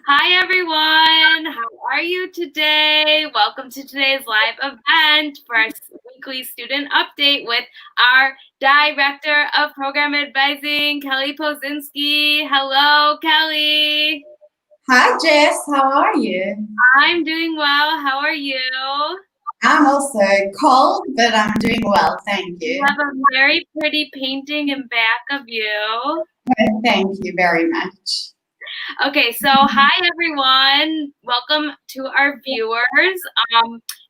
Hi everyone, how are you today? Welcome to today's live event for our weekly student update with our Director of Program Advising, Kelli Poczynski. Hello, Kelli. Hi, Jess. How are you? I'm doing well. How are you? I'm also cold, but I'm doing well. Thank You you. have a very pretty painting in back of you. Thank you very much. Okay, so hi everyone. Welcome to our viewers.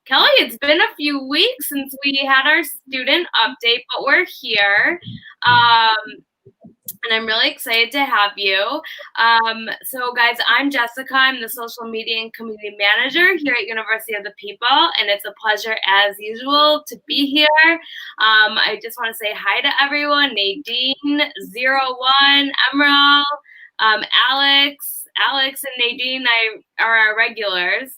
Kelli, it's been a few weeks since we had our student update, but we're here. And I'm really excited to have you. So guys, I'm Jessica. I'm the social media and community manager here at University of the People, and it's a pleasure as usual to be here. I just want to say hi to everyone. Nadine, 01, Emerald, Alex and Nadine are our regulars.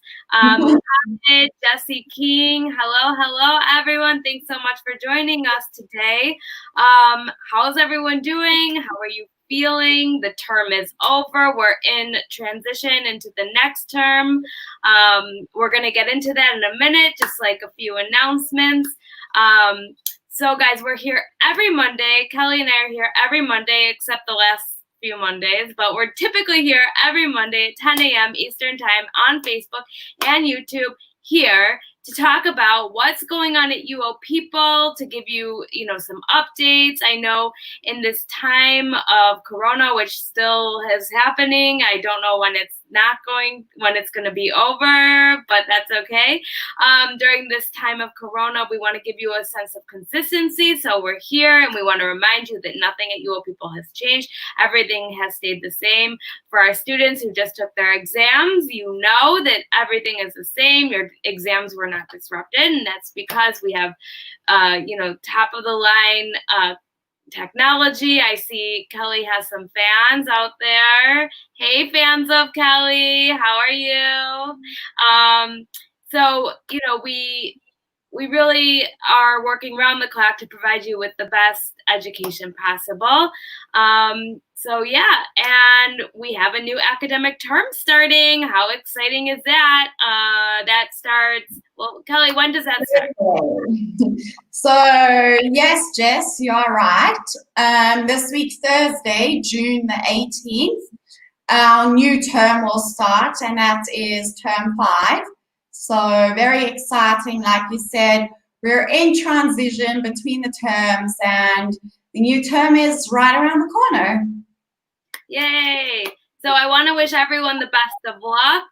Jesse King, hello everyone. Thanks so much for joining us today. How's everyone doing? How are you feeling? The term is over. We're in transition into the next term. We're going to get into that in a minute, just like a few announcements. So guys, we're here every Monday. Kelli and I are here every Monday, except the last few Mondays, but we're typically here every Monday at 10 a.m. Eastern Time on Facebook and YouTube here to talk about what's going on at UoPeople, to give you, some updates. I know in this time of Corona, which still is happening, I don't know when it's going to be over, but that's okay. During this time of Corona, we want to give you a sense of consistency. So we're here and we want to remind you that nothing at UoPeople has changed. Everything has stayed the same. For our students who just took their exams, you know that everything is the same. Your exams were not disrupted, and that's because we have, top of the line technology. I see Kelli has some fans out there. Hey, fans of Kelli, how are you? So, we really are working around the clock to provide you with the best education possible. So yeah, and we have a new academic term starting. How exciting is that? That starts, well, Kelli, when does that start? So, yes, Jess, you are right. This week, Thursday, June the 18th, our new term will start, and that is term 5. So, very exciting. Like you said, we're in transition between the terms, and the new term is right around the corner. Yay! So I want to wish everyone the best of luck.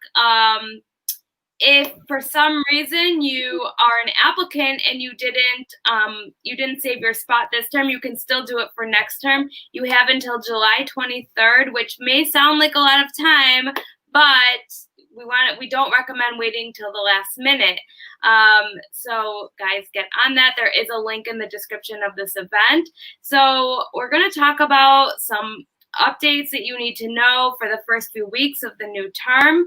If for some reason you are an applicant and you didn't save your spot this term, you can still do it for next term. You have until July 23rd, which may sound like a lot of time, but we don't recommend waiting till the last minute. So guys, get on that. There is a link in the description of this event. So we're going to talk about some updates that you need to know for the first few weeks of the new term.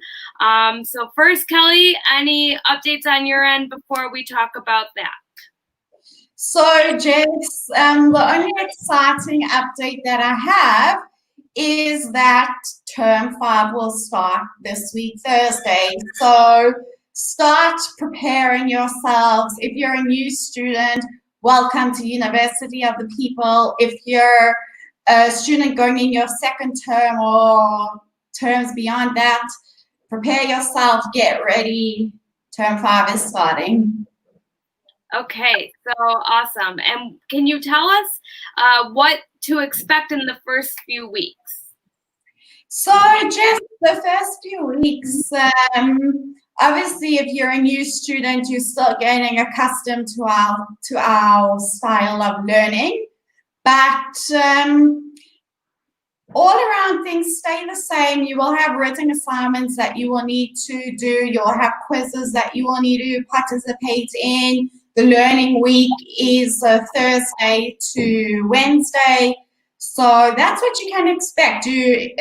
So first, Kelli, any updates on your end before we talk about that? So, Jess, the only exciting update that I have is that term 5 will start this week, Thursday. So start preparing yourselves. If you're a new student, welcome to University of the People. If you're a student going in your second term or terms beyond that, prepare yourself, get ready. Term 5 is starting. Okay, so awesome. And can you tell us what to expect in the first few weeks? So just the first few weeks, obviously if you're a new student, you're still getting accustomed to our style of learning, but all around things stay the same. You will have written assignments that you will need to do. You'll have quizzes that you will need to participate in. The learning week is Thursday to Wednesday. So that's what you can expect. You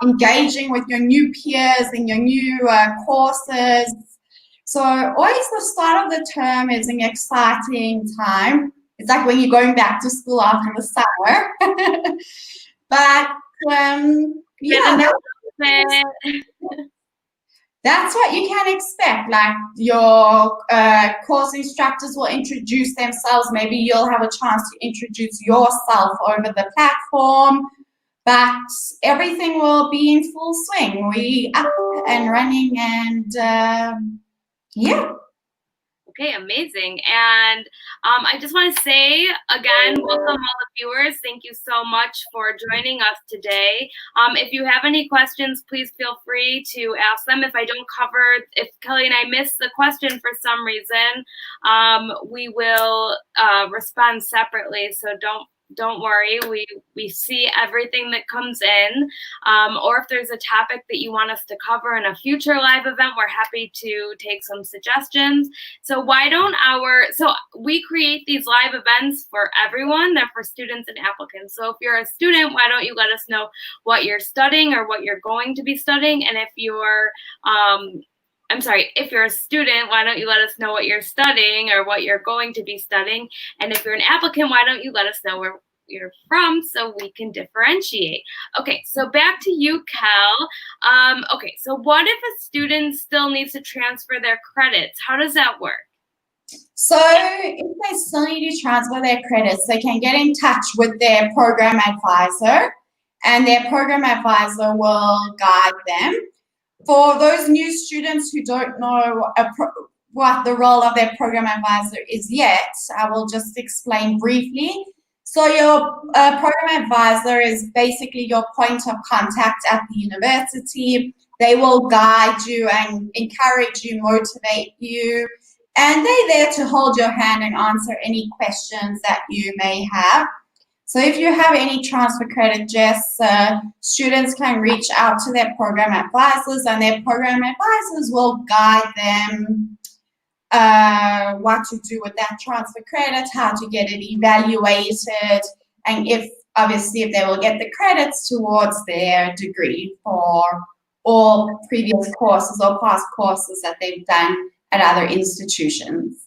engaging with your new peers in your new courses. So always the start of the term is an exciting time. It's like when you're going back to school after the summer. But yeah, outfit. That's what you can expect. Like your course instructors will introduce themselves. Maybe you'll have a chance to introduce yourself over the platform, but everything will be in full swing. We up and running, and yeah. Okay, amazing. And I just want to say again, welcome all the viewers. Thank you so much for joining us today. If you have any questions, please feel free to ask them. If I don't cover, if Kelli and I miss the question for some reason, we will respond separately. So don't worry, we see everything that comes in, or if there's a topic that you want us to cover in a future live event, we're happy to take some suggestions. So we create these live events for everyone. They're for students and applicants. So if you're a student, why don't you let us know what you're studying or what you're going to be studying? And if you're if you're a student, why don't you let us know what you're studying or what you're going to be studying? And if you're an applicant, why don't you let us know where you're from so we can differentiate? Okay, so back to you, Kel. Okay, so what if a student still needs to transfer their credits? How does that work? So if they still need to transfer their credits, they can get in touch with their program advisor, and their program advisor will guide them. For those new students who don't know what the role of their program advisor is yet, I will just explain briefly. So your program advisor is basically your point of contact at the university. They will guide you and encourage you, motivate you, and they're there to hold your hand and answer any questions that you may have. So if you have any transfer credit, Jess, students can reach out to their program advisors, and their program advisors will guide them what to do with that transfer credit, how to get it evaluated, and if they will get the credits towards their degree for all previous courses or past courses that they've done at other institutions.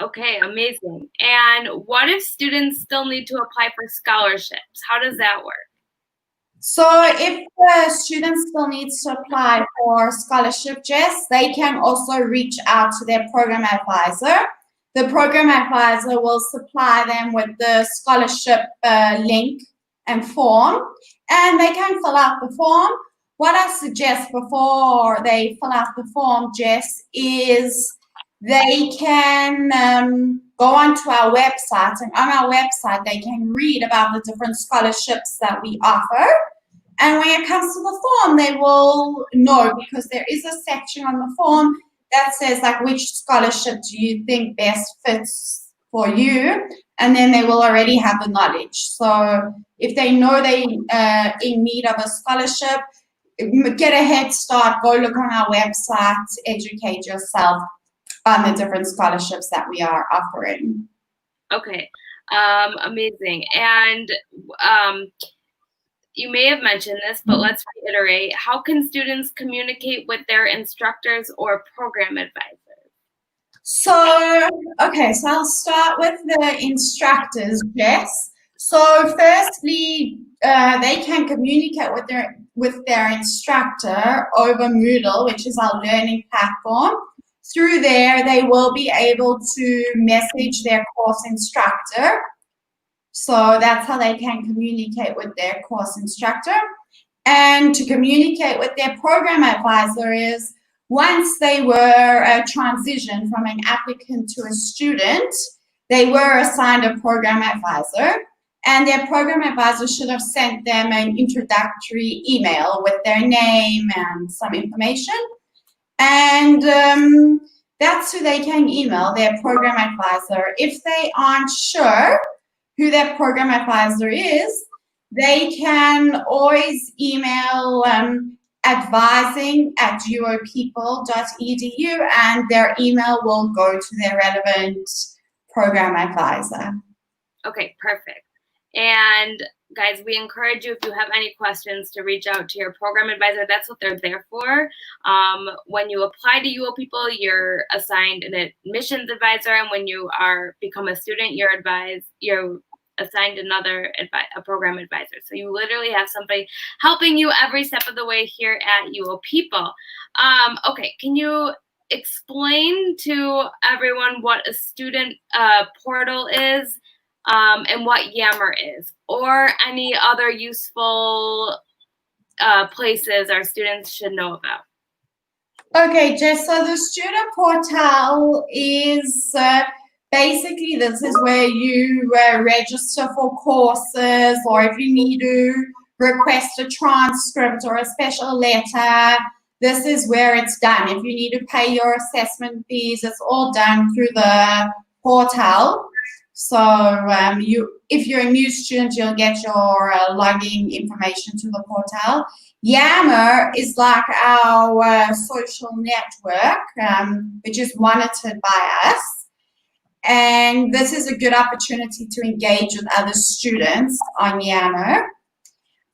Okay, amazing. And what if students still need to apply for scholarships? How does that work? So if the student still needs to apply for scholarship, Jess, they can also reach out to their program advisor. The program advisor will supply them with the scholarship link and form, and they can fill out the form. What I suggest before they fill out the form, Jess, is they can go onto our website, and on our website they can read about the different scholarships that we offer. And when it comes to the form, they will know, because there is a section on the form that says like which scholarship do you think best fits for you, and then they will already have the knowledge. So if they know they in need of a scholarship, get a head start, go look on our website, educate yourself on the different scholarships that we are offering. Okay, amazing. And you may have mentioned this, but let's reiterate. How can students communicate with their instructors or program advisors? So, okay, so I'll start with the instructors, Jess. So firstly, they can communicate with their instructor over Moodle, which is our learning platform. Through there, they will be able to message their course instructor. So that's how they can communicate with their course instructor. And to communicate with their program advisor is, once they were transitioned from an applicant to a student, they were assigned a program advisor, and their program advisor should have sent them an introductory email with their name and some information. And that's who they can email, their program advisor. If they aren't sure who their program advisor is, they can always email advising@uopeople.edu, and their email will go to their relevant program advisor. Okay, perfect. And guys, we encourage you, if you have any questions, to reach out to your program advisor. That's what they're there for. When you apply to UoPeople, you're assigned an admissions advisor, and when you become a student, you're assigned another a program advisor. So you literally have somebody helping you every step of the way here at UoPeople. Okay, can you explain to everyone what a student portal is, and what Yammer is, or any other useful places our students should know about? Okay, Jess, so the student portal is basically, this is where you register for courses, or if you need to request a transcript or a special letter, this is where it's done. If you need to pay your assessment fees, it's all done through the portal. So if you're a new student, you'll get your login information to the portal. Yammer is like our social network, which is monitored by us. And this is a good opportunity to engage with other students on Yammer.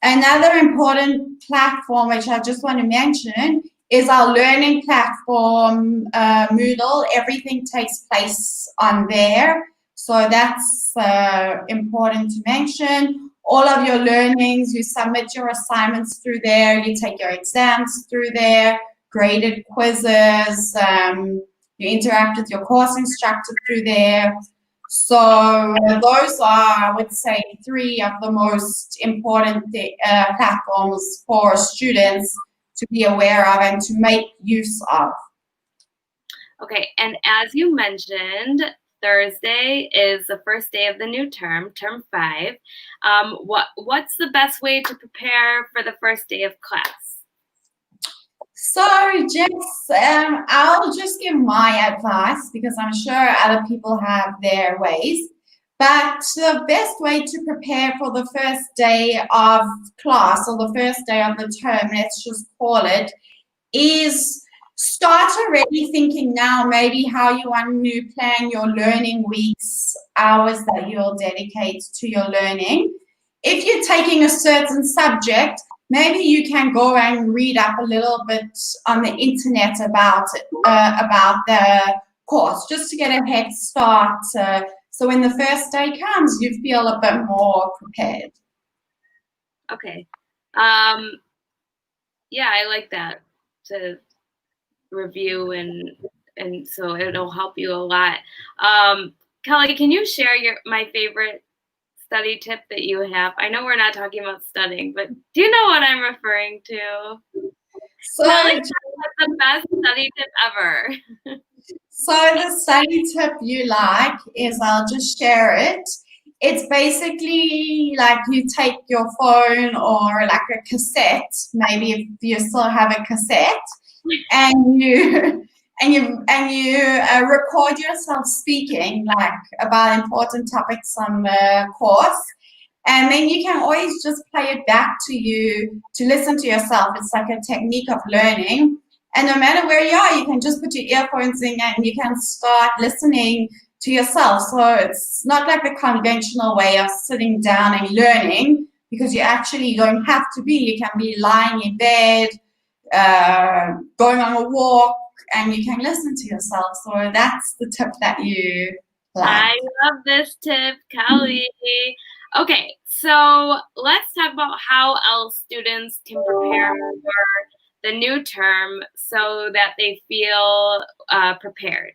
Another important platform, which I just want to mention, is our learning platform, Moodle. Everything takes place on there. So that's important to mention. All of your learnings, you submit your assignments through there, you take your exams through there, graded quizzes, you interact with your course instructor through there. So those are, I would say, 3 of the most important platforms for students to be aware of and to make use of. Okay, and as you mentioned, Thursday is the first day of the new term, term 5. What's the best way to prepare for the first day of class? So, Jess, I'll just give my advice because I'm sure other people have their ways. But the best way to prepare for the first day of class, or the first day of the term, let's just call it, is start already thinking now maybe how you want to plan your learning weeks, hours that you'll dedicate to your learning. If you're taking a certain subject, maybe you can go and read up a little bit on the internet about the course, just to get a head start. So when the first day comes, you feel a bit more prepared. Okay. Yeah, I like that, to review, and so it'll help you a lot. Kelli, can you share my favorite study tip that you have? I know we're not talking about studying, but do you know what I'm referring to? So Kelli, the best study tip ever. So the study tip you like is, I'll just share it. It's basically like you take your phone or like a cassette, maybe if you still have a cassette, and you record yourself speaking like about important topics on the course. And then you can always just play it back to you to listen to yourself. It's like a technique of learning. And no matter where you are, you can just put your earphones in and you can start listening to yourself. So it's not like the conventional way of sitting down and learning, because you actually don't have to be. You can be lying in bed, going on a walk, and you can listen to yourself. So that's the tip that you like. I love this tip, Kelli. Okay, so let's talk about how else students can prepare for the new term so that they feel prepared.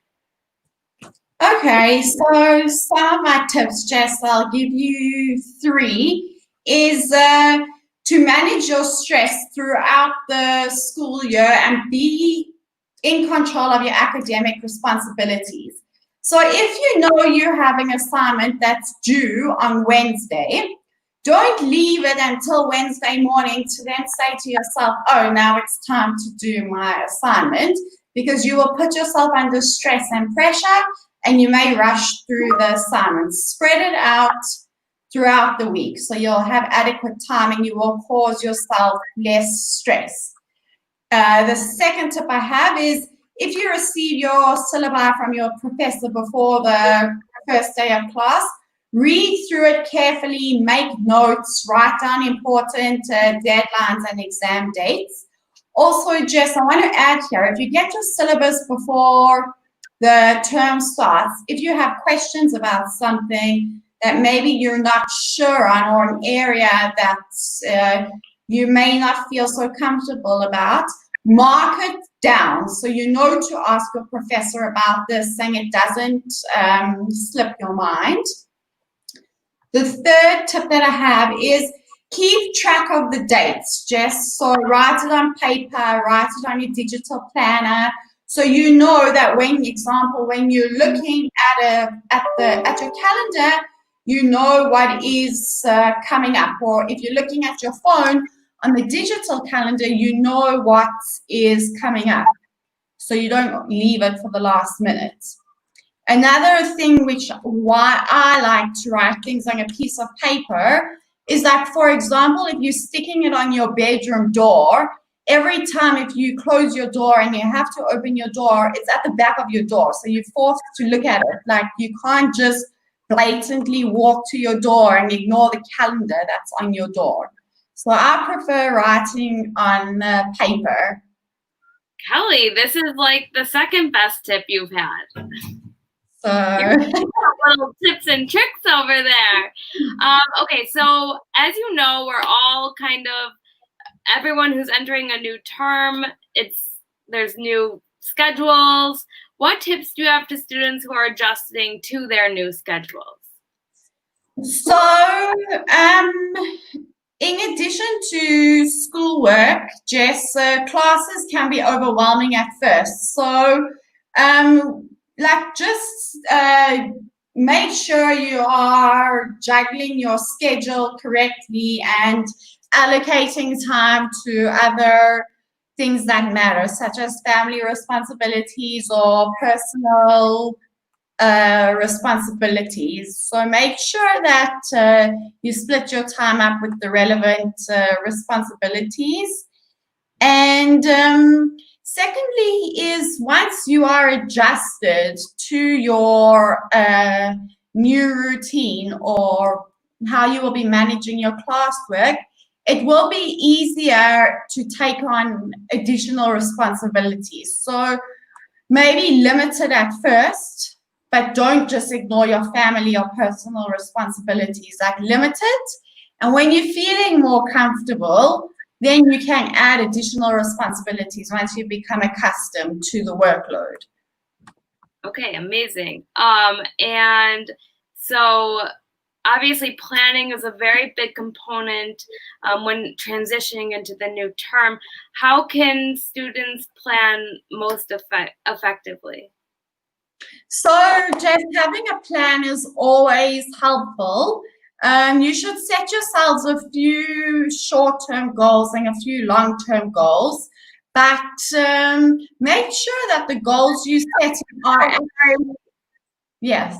Okay, so some of my tips, Jess, I'll give you 3, is to manage your stress throughout the school year and be in control of your academic responsibilities. So if you know you're having an assignment that's due on Wednesday, don't leave it until Wednesday morning to then say to yourself, oh, now it's time to do my assignment, because you will put yourself under stress and pressure and you may rush through the assignments. Spread it out throughout the week so you'll have adequate time and you will cause yourself less stress. The second tip I have is, if you receive your syllabi from your professor before the first day of class, read through it carefully, make notes, write down important deadlines and exam dates. Also, Jess, I want to add here, if you get your syllabus before the term starts, if you have questions about something, that maybe you're not sure on, or an area that you may not feel so comfortable about, mark it down so you know to ask your professor about this and it doesn't slip your mind. The third tip that I have is keep track of the dates, Jess. So write it on paper, write it on your digital planner, so you know that when you're looking at your calendar, you know what is coming up. Or if you're looking at your phone on the digital calendar, you know what is coming up, so you don't leave it for the last minute. Another thing why I like to write things on a piece of paper is that, for example, if you're sticking it on your bedroom door, every time if you close your door and you have to open your door, it's at the back of your door. So you're forced to look at it. Like, you can't just blatantly walk to your door and ignore the calendar that's on your door. So I prefer writing on paper. Kelli, this is like the second best tip you've had. So little tips and tricks over there. Okay, so as you know, we're all everyone who's entering a new term, there's new schedules. What tips do you have to students who are adjusting to their new schedules? So, in addition to schoolwork, Jess, classes can be overwhelming at first. So, just make sure you are juggling your schedule correctly and allocating time to other things that matter, such as family responsibilities or personal responsibilities. So make sure that you split your time up with the relevant responsibilities. And secondly is, once you are adjusted to your new routine or how you will be managing your classwork, it will be easier to take on additional responsibilities. So maybe limit it at first, but don't just ignore your family or personal responsibilities. Like, limit it. And when you're feeling more comfortable, then you can add additional responsibilities once you become accustomed to the workload. Okay, amazing. And so obviously planning is a very big component when transitioning into the new term. How can students plan most effectively? So just having a plan is always helpful. You should set yourselves a few short-term goals and a few long-term goals, but make sure that the goals you set are. Yes.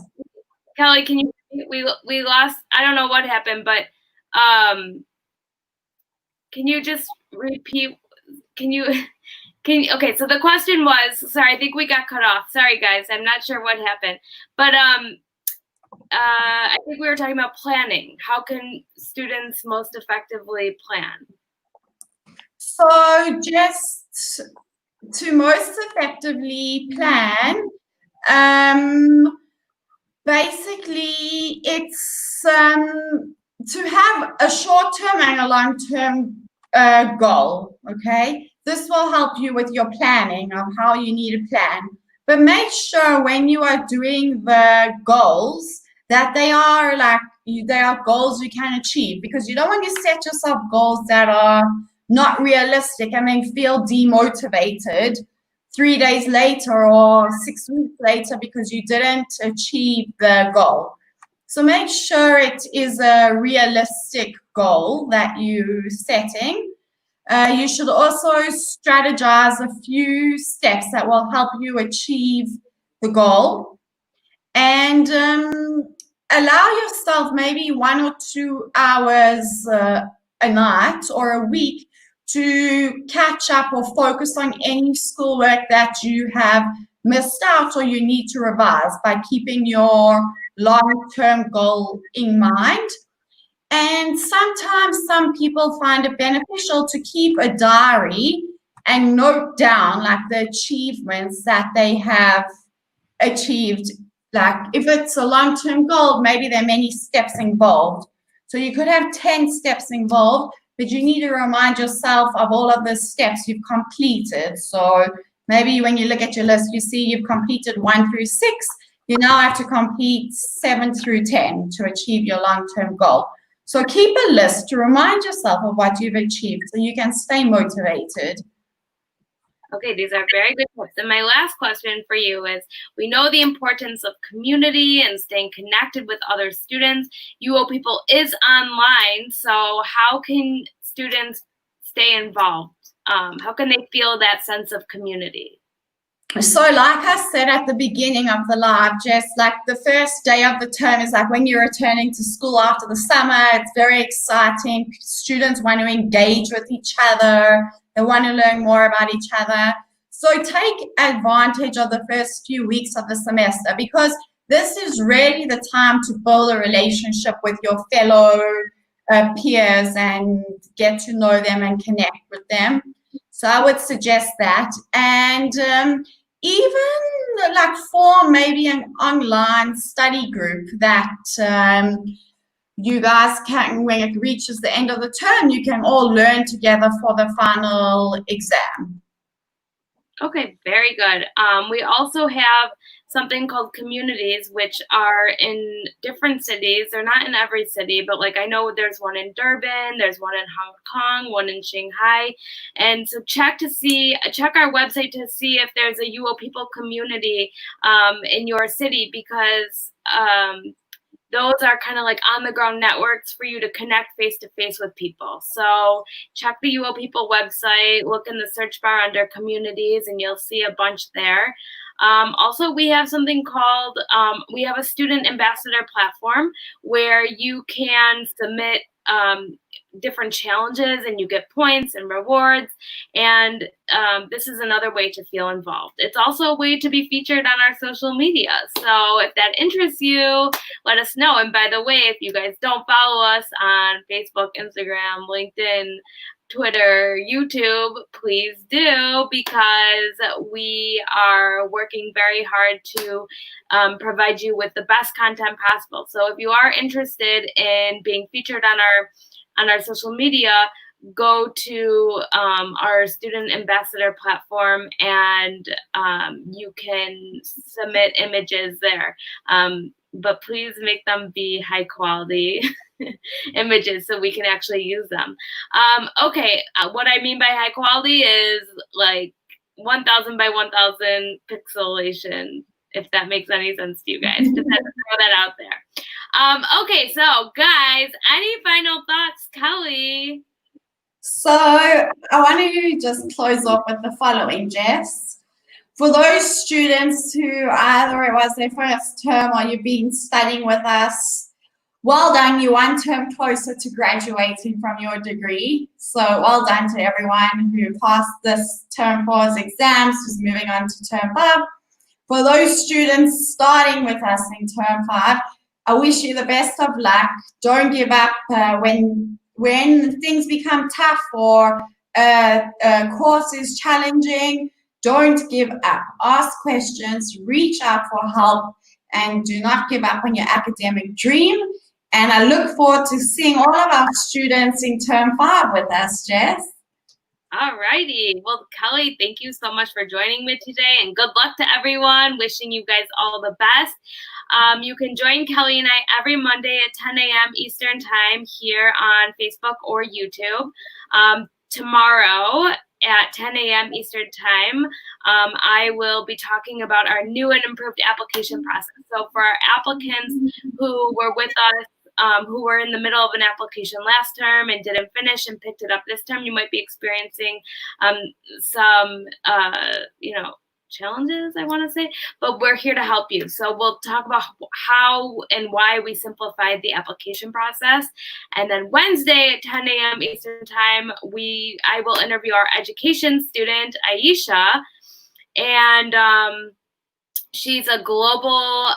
Kelli, can you? We lost. I don't know what happened, but can you just repeat? Okay, so the question was, sorry, I think we got cut off. Sorry, guys, I'm not sure what happened. But I think we were talking about planning. How can students most effectively plan? So just to most effectively plan, basically it's to have a short-term and a long-term goal, okay? This will help you with your planning of how you need to plan. But make sure when you are doing the goals that they are goals you can achieve, because you don't want to set yourself goals that are not realistic and then feel demotivated 3 days later or 6 weeks later because you didn't achieve the goal. So make sure it is a realistic goal that you're setting. You should also strategize a few steps that will help you achieve the goal, and allow yourself maybe 1 or 2 hours a night or a week to catch up or focus on any schoolwork that you have missed out or you need to revise, by keeping your long-term goal in mind. And sometimes some people find it beneficial to keep a diary and note down like the achievements that they have achieved Like if it's a long-term goal, maybe there are many steps involved. So you could have 10 steps involved, but you need to remind yourself of all of the steps you've completed. So maybe when you look at your list, you see you've completed 1 through 6. You now have to complete 7 through 10 to achieve your long-term goal. So keep a list to remind yourself of what you've achieved so you can stay motivated. Okay, these are very good tips. And my last question for you is, we know the importance of community and staying connected with other students. UoPeople is online, so how can students stay involved? How can they feel that sense of community? So like I said at the beginning of the live, Jess, like the first day of the term is like when you're returning to school after the summer. It's very exciting. Students want to engage with each other. They want to learn more about each other. So take advantage of the first few weeks of the semester, because this is really the time to build a relationship with your fellow peers and get to know them and connect with them. So I would suggest that. And even like form maybe an online study group that you guys can, when it reaches the end of the term, you can all learn together for the final exam. Okay, very good. We also have something called communities, which are in different cities. They're not in every city, but like I know there's one in Durban, there's one in Hong Kong, one in Shanghai. And so check our website to see if there's a UoPeople community in your city, because those are kind of like on the ground networks for you to connect face to face with people. So check the UoPeople website, look in the search bar under communities, and you'll see a bunch there. Also, we have something called, we have a student ambassador platform where you can submit different challenges and you get points and rewards. And this is another way to feel involved. It's also a way to be featured on our social media. So if that interests you, let us know. And by the way, if you guys don't follow us on Facebook, Instagram, LinkedIn, Twitter, YouTube, please do, because we are working very hard to provide you with the best content possible. So if you are interested in being featured on our social media, go to our student ambassador platform and you can submit images there. But please make them be high quality images so we can actually use them. Okay, what I mean by high quality is like 1,000 by 1,000 pixelation, if that makes any sense to you guys. Just had to throw that out there. Okay, so guys, any final thoughts, Kelly? So I want to just close off with the following, Jess. For those students who either it was their first term or you've been studying with us, well done, you're one term closer to graduating from your degree. So well done to everyone who passed this term 4's exams, who's moving on to term 5. For those students starting with us in term 5, I wish you the best of luck. Don't give up when things become tough or a course is challenging. Don't give up. Ask questions, reach out for help, and do not give up on your academic dream. And I look forward to seeing all of our students in term 5 with us, Jess. All righty. Well, Kelly, thank you so much for joining me today, and good luck to everyone. Wishing you guys all the best. You can join Kelly and I every Monday at 10 a.m. Eastern Time here on Facebook or YouTube. Tomorrow at 10 a.m. Eastern Time, I will be talking about our new and improved application process. So for our applicants who were with us, who were in the middle of an application last term and didn't finish and picked it up this term, you might be experiencing some, challenges, I want to say, but we're here to help you. So we'll talk about how and why we simplified the application process. And then Wednesday at 10 a.m. Eastern Time, I will interview our education student, Aisha, and She's a global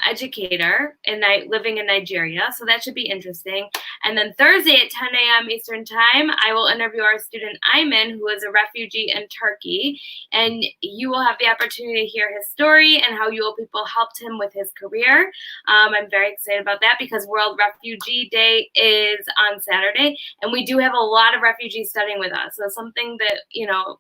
educator living in Nigeria, so that should be interesting. And then Thursday at 10 a.m. Eastern Time, I will interview our student Ayman, who is a refugee in Turkey, and you will have the opportunity to hear his story and how UoPeople helped him with his career. I'm very excited about that because World Refugee Day is on Saturday, and we do have a lot of refugees studying with us. So something that,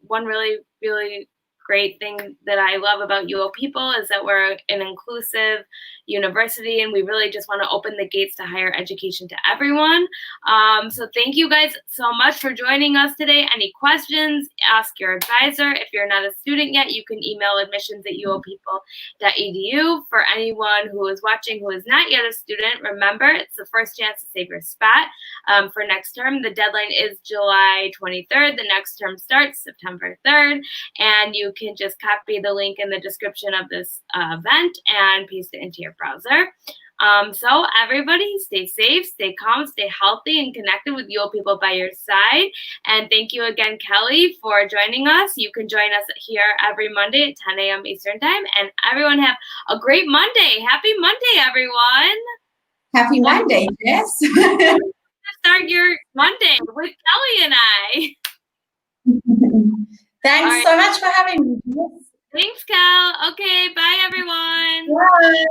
one really, really great thing that I love about UoPeople is that we're an inclusive university, and we really just want to open the gates to higher education to everyone. So thank you guys so much for joining us today. Any questions, ask your advisor. If you're not a student yet, you can email admissions@uopeople.edu. For anyone who is watching who is not yet a student, remember, it's the first chance to save your spot for next term. The deadline is July 23rd. The next term starts September 3rd. And you can just copy the link in the description of this event and paste it into your browser. So everybody, stay safe, stay calm, stay healthy, and connected with UoPeople by your side. And thank you again, Kelli, for joining us. You can join us here every Monday at 10 a.m. Eastern Time. And everyone have a great Monday. Happy Monday, everyone. Happy Monday, Jess. Start your Monday with Kelli and I. Thanks so much for having me. Thanks, Cal. Okay, bye, everyone. Bye.